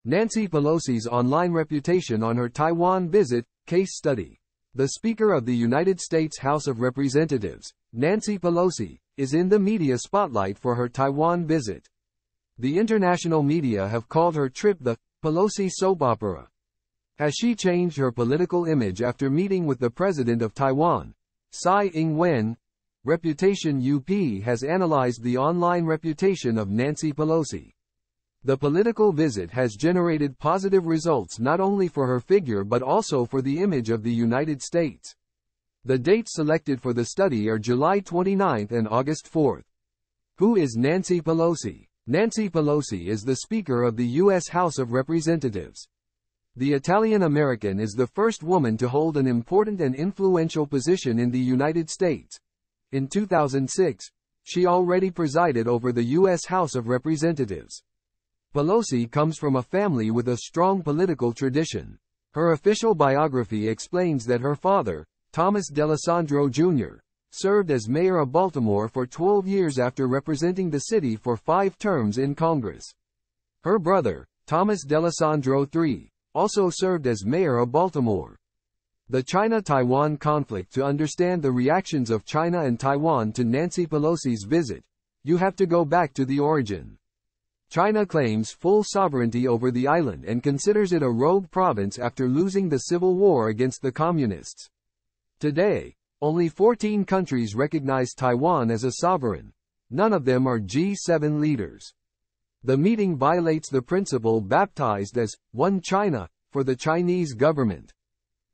Nancy Pelosi's online reputation on her Taiwan visit, case study. The Speaker of the United States House of Representatives, Nancy Pelosi, is in the media spotlight for her Taiwan visit. The international media have called her trip the Pelosi soap opera. Has she changed her political image after meeting with the president of Taiwan, Tsai Ing-wen? ReputationUP has analyzed the online reputation of Nancy Pelosi. The political visit has generated positive results not only for her figure but also for the image of the United States. The dates selected for the study are July 29 and August 4. Who is Nancy Pelosi? Nancy Pelosi is the Speaker of the U.S. House of Representatives. The Italian-American is the first woman to hold an important and influential position in the United States. In 2006, she already presided over the U.S. House of Representatives. Pelosi comes from a family with a strong political tradition. Her official biography explains that her father, Thomas D'Alessandro Jr., served as mayor of Baltimore for 12 years after representing the city for 5 terms in Congress. Her brother, Thomas D'Alessandro III, also served as mayor of Baltimore. The China-Taiwan conflict. To understand the reactions of China and Taiwan to Nancy Pelosi's visit, you have to go back to the origin. China claims full sovereignty over the island and considers it a rogue province after losing the civil war against the communists. Today, only 14 countries recognize Taiwan as a sovereign. None of them are G7 leaders. The meeting violates the principle baptized as One China for the Chinese government.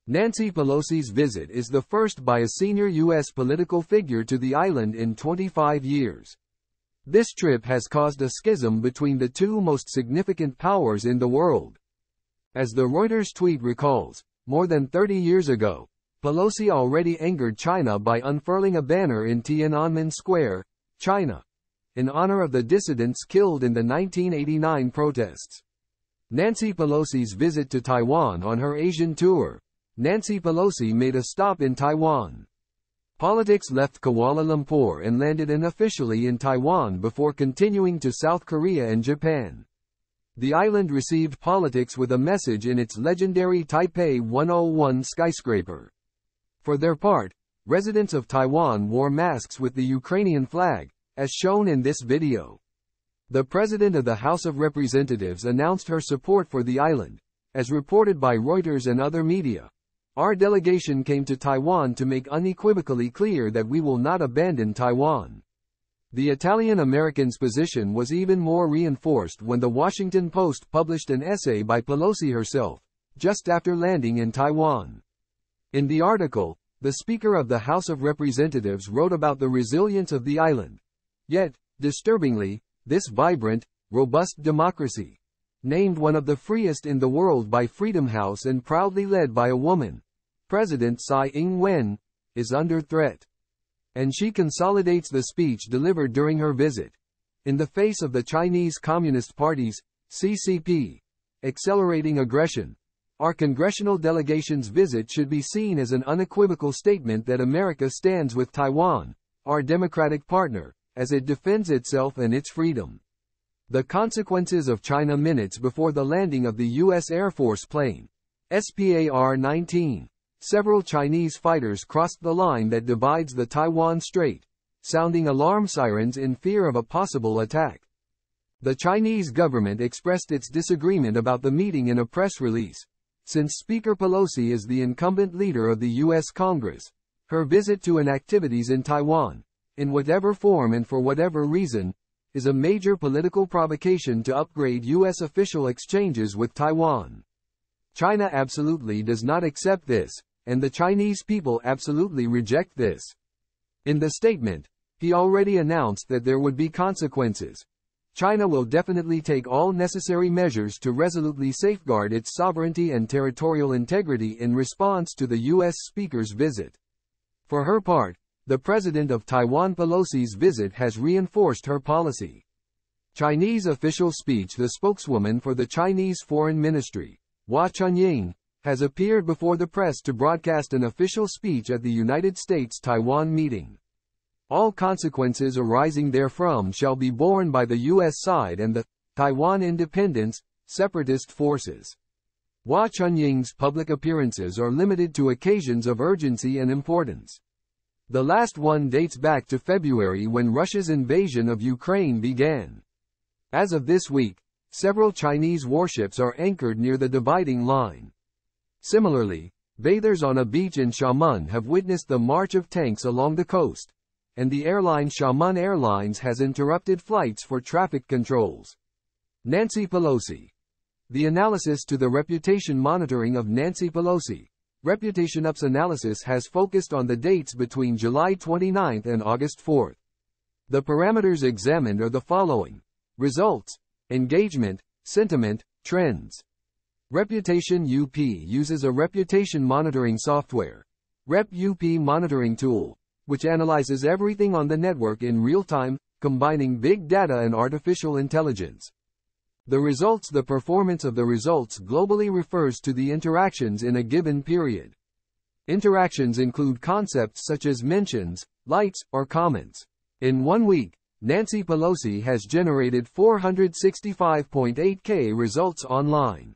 Nancy Pelosi's visit is the first by a senior U.S. political figure to the island in 25 years. This trip has caused a schism between the two most significant powers in the world. As the Reuters tweet recalls, more than 30 years ago, Pelosi already angered China by unfurling a banner in Tiananmen Square, China, in honor of the dissidents killed in the 1989 protests. Nancy Pelosi's visit to Taiwan. On her Asian tour, Nancy Pelosi made a stop in Taiwan. Politics left Kuala Lumpur and landed unofficially in Taiwan before continuing to South Korea and Japan. The island received politics with a message in its legendary Taipei 101 skyscraper. For their part, residents of Taiwan wore masks with the Ukrainian flag, as shown in this video. The President of the House of Representatives announced her support for the island, as reported by Reuters and other media. Our delegation came to Taiwan to make unequivocally clear that we will not abandon Taiwan. The Italian-American's position was even more reinforced when the Washington Post published an essay by Pelosi herself, just after landing in Taiwan. In the article, the Speaker of the House of Representatives wrote about the resilience of the island. Yet, disturbingly, this vibrant, robust democracy, named one of the freest in the world by Freedom House and proudly led by a woman, President Tsai Ing-wen, is under threat. And she consolidates the speech delivered during her visit. In the face of the Chinese Communist Party's CCP accelerating aggression, our congressional delegation's visit should be seen as an unequivocal statement that America stands with Taiwan, our democratic partner, as it defends itself and its freedom. The consequences of China. Minutes before the landing of the U.S. Air Force plane, SPAR-19, several Chinese fighters crossed the line that divides the Taiwan Strait, sounding alarm sirens in fear of a possible attack. The Chinese government expressed its disagreement about the meeting in a press release. Since Speaker Pelosi is the incumbent leader of the U.S. Congress, her visit to and activities in Taiwan, in whatever form and for whatever reason, is a major political provocation to upgrade U.S. official exchanges with Taiwan. China absolutely does not accept this, and the Chinese people absolutely reject this. In the statement, he already announced that there would be consequences. China will definitely take all necessary measures to resolutely safeguard its sovereignty and territorial integrity in response to the U.S. Speaker's visit. For her part, the President of Taiwan Pelosi's visit has reinforced her policy. Chinese official speech. The spokeswoman for the Chinese Foreign Ministry, Hua Chunying, has appeared before the press to broadcast an official speech at the United States-Taiwan meeting. All consequences arising therefrom shall be borne by the U.S. side and the Taiwan independence separatist forces. Hua Chunying's public appearances are limited to occasions of urgency and importance. The last one dates back to February when Russia's invasion of Ukraine began. As of this week, several Chinese warships are anchored near the dividing line. Similarly, bathers on a beach in Xiamen have witnessed the march of tanks along the coast, and the airline Xiamen Airlines has interrupted flights for traffic controls. Nancy Pelosi. The analysis to the reputation monitoring of Nancy Pelosi. ReputationUP's analysis has focused on the dates between July 29 and August 4. The parameters examined are the following: results, engagement, sentiment, trends. ReputationUP uses a reputation monitoring software, RepUP monitoring tool, which analyzes everything on the network in real time, combining big data and artificial intelligence. The performance of the results globally refers to the interactions in a given period. Interactions include concepts such as mentions, likes, or comments. In 1 week, Nancy Pelosi has generated 465.8K results online.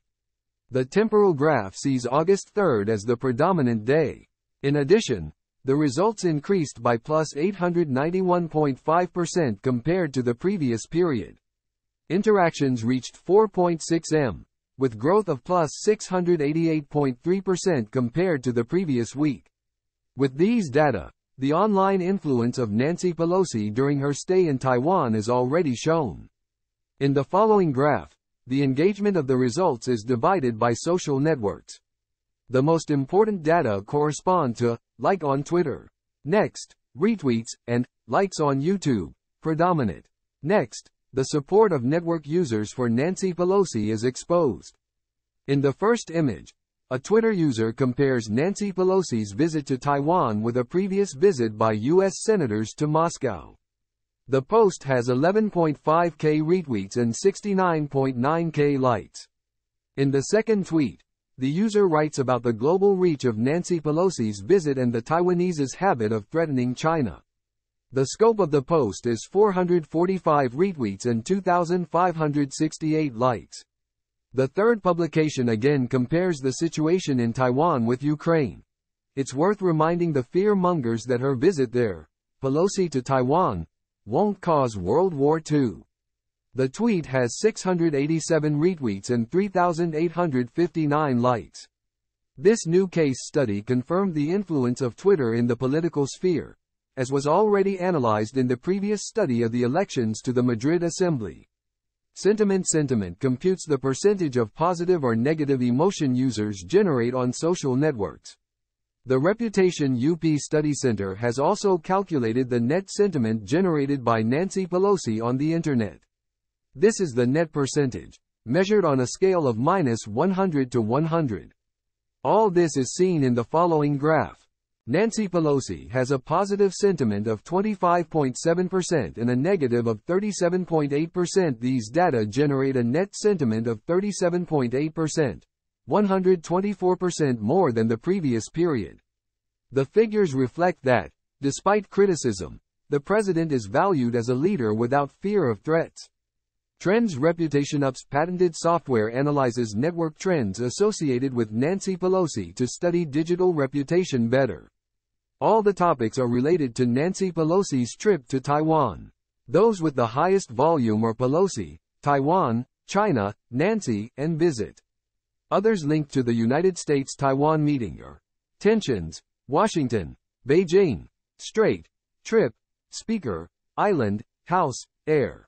The temporal graph sees August 3 as the predominant day. In addition, the results increased by plus 891.5% compared to the previous period. Interactions reached 4.6 M, with growth of plus 688.3% compared to the previous week. With these data, the online influence of Nancy Pelosi during her stay in Taiwan is already shown. In the following graph, the engagement of the results is divided by social networks. The most important data correspond to like on Twitter. Next, retweets, and likes on YouTube, predominate. Next, the support of network users for Nancy Pelosi is exposed. In the first image, a Twitter user compares Nancy Pelosi's visit to Taiwan with a previous visit by U.S. senators to Moscow. The post has 11.5K retweets and 69.9K likes. In the second tweet, the user writes about the global reach of Nancy Pelosi's visit and the Taiwanese's habit of threatening China. The scope of the post is 445 retweets and 2,568 likes. The third publication again compares the situation in Taiwan with Ukraine. It's worth reminding the fear-mongers that her visit there, Pelosi to Taiwan, won't cause World War II. The tweet has 687 retweets and 3,859 likes. This new case study confirmed the influence of Twitter in the political sphere, as was already analyzed in the previous study of the elections to the Madrid Assembly. Sentiment computes the percentage of positive or negative emotion users generate on social networks. The ReputationUP Study Center has also calculated the net sentiment generated by Nancy Pelosi on the Internet. This is the net percentage, measured on a scale of -100 to 100. All this is seen in the following graph. Nancy Pelosi has a positive sentiment of 25.7% and a negative of 37.8%. These data generate a net sentiment of 37.8%, 124% more than the previous period. The figures reflect that, despite criticism, the president is valued as a leader without fear of threats. Trends. ReputationUP's patented software analyzes network trends associated with Nancy Pelosi to study digital reputation better. All the topics are related to Nancy Pelosi's trip to Taiwan. Those with the highest volume are Pelosi, Taiwan, China, Nancy, and visit. Others linked to the United States-Taiwan meeting are tensions, Washington, Beijing, Strait, trip, speaker, island, house, air.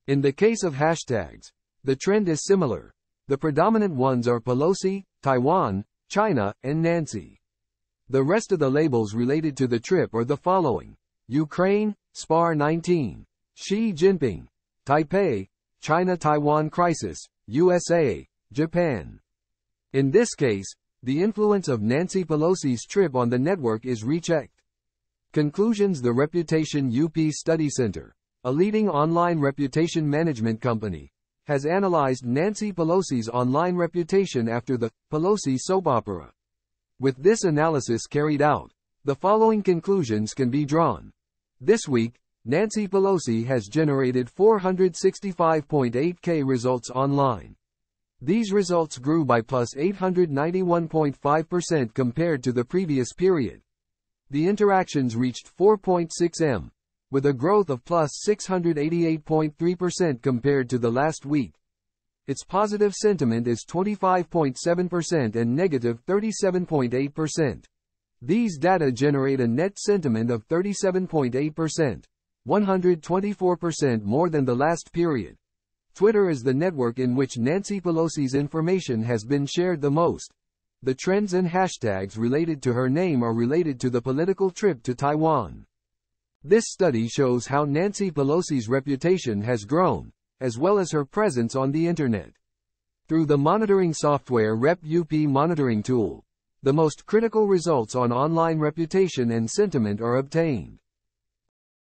In the case of hashtags, the trend is similar. The predominant ones are Pelosi, Taiwan, China, and Nancy. The rest of the labels related to the trip are the following: Ukraine, SPAR 19, Xi Jinping, Taipei, China-Taiwan crisis, USA, Japan. In this case, the influence of Nancy Pelosi's trip on the network is rechecked. Conclusions. The ReputationUP Study Center, a leading online reputation management company, has analyzed Nancy Pelosi's online reputation after the Pelosi soap opera. With this analysis carried out, the following conclusions can be drawn. This week, Nancy Pelosi has generated 465.8K results online. These results grew by plus 891.5% compared to the previous period. The interactions reached 4.6 M, with a growth of plus 688.3% compared to the last week. Its positive sentiment is 25.7% and negative 37.8%. These data generate a net sentiment of 37.8%, 124% more than the last period. Twitter is the network in which Nancy Pelosi's information has been shared the most. The trends and hashtags related to her name are related to the political trip to Taiwan. This study shows how Nancy Pelosi's reputation has grown, as well as her presence on the internet. Through the monitoring software RepUP monitoring tool, the most critical results on online reputation and sentiment are obtained.